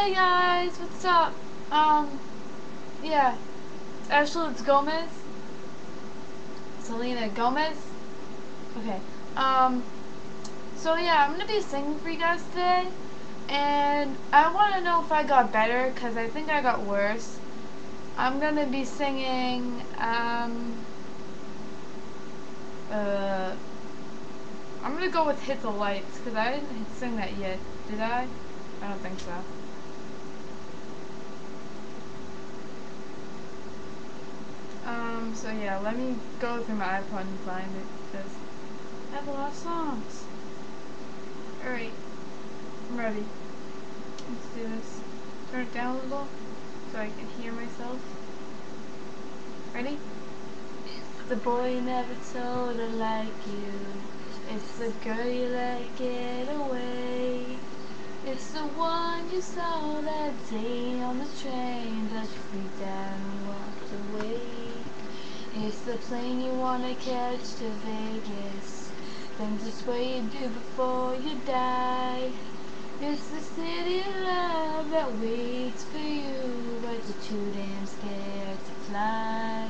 Hey guys, what's up? Yeah, it's Gomez. Selena Gomez. Okay. So yeah, I'm gonna be singing for you guys today, and I want to know if I got better, cause I think I got worse. I'm gonna be singing, I'm gonna go with Hit the Lights, cause I didn't sing that yet, did I? I don't think so. So yeah, let me go through my iPod and find it, because I have a lot of songs. Alright, I'm ready. Let's do this. Turn it down a little, so I can hear myself. Ready? It's the boy you never told I like you. It's the girl you let get away. It's the one you saw that day on the train, but you freaked out and walked away. It's the plane you wanna catch to Vegas, then just what you do before you die. It's the city of love that waits for you, but you're too damn scared to fly.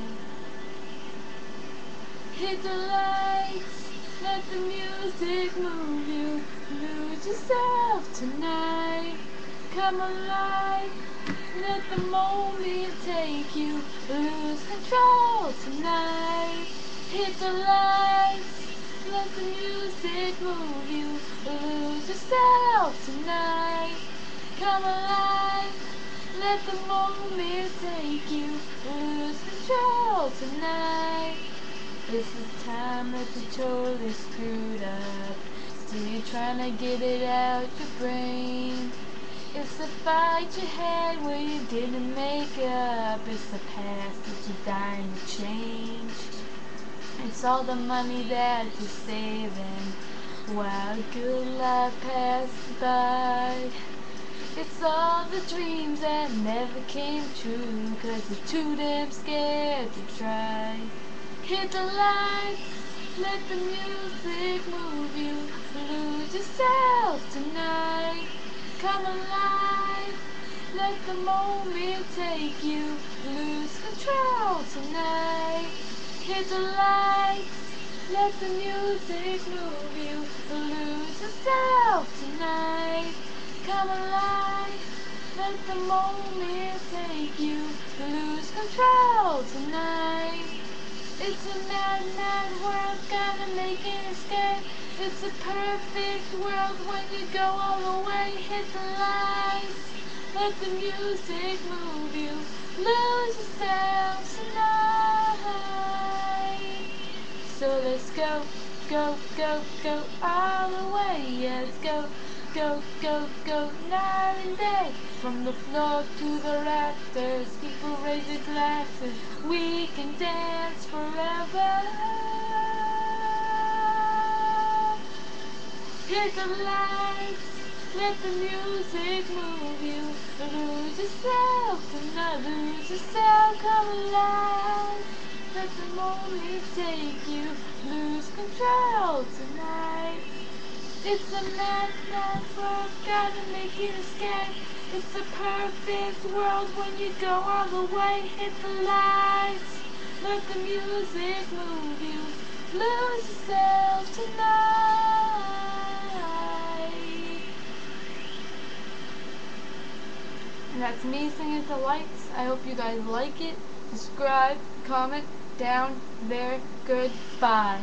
Hit the lights, let the music move you, lose yourself tonight. Come alive, let the moment take you, lose control tonight. Hit the lights, let the music move you, lose yourself tonight. Come alive, let the moment take you, lose control tonight. This is time that you're totally screwed up, still you're trying to get it out your brain. It's the fight you had where you didn't make up. It's the past that you're dying to change. It's all the money that you're saving while good life passes by. It's all the dreams that never came true, 'cause you're too damn scared to try. Hit the lights, let the music move you, lose yourself tonight. Come alive, let the moment take you, lose control tonight. Hit the lights, let the music move you, lose yourself tonight. Come alive, let the moment take you, lose control tonight. It's a mad, mad world, gotta make an escape. It's a perfect world when you go all the way. Hit the lights, let the music move you, lose yourself tonight. So let's go, go, go, go all the way. Yes, go, go, go, go night and day. From the floor to the rafters, people raise their glasses. We can dance forever. Hit the lights, let the music move you, lose yourself tonight, lose yourself, come alive. Let the moment take you, lose control tonight. It's a mad, mad world, gotta make it escape. It's a perfect world when you go all the way. Hit the lights, let the music move you, lose yourself tonight. And that's me singing Hit the Lights. I hope you guys like it. Subscribe, comment down there. Goodbye.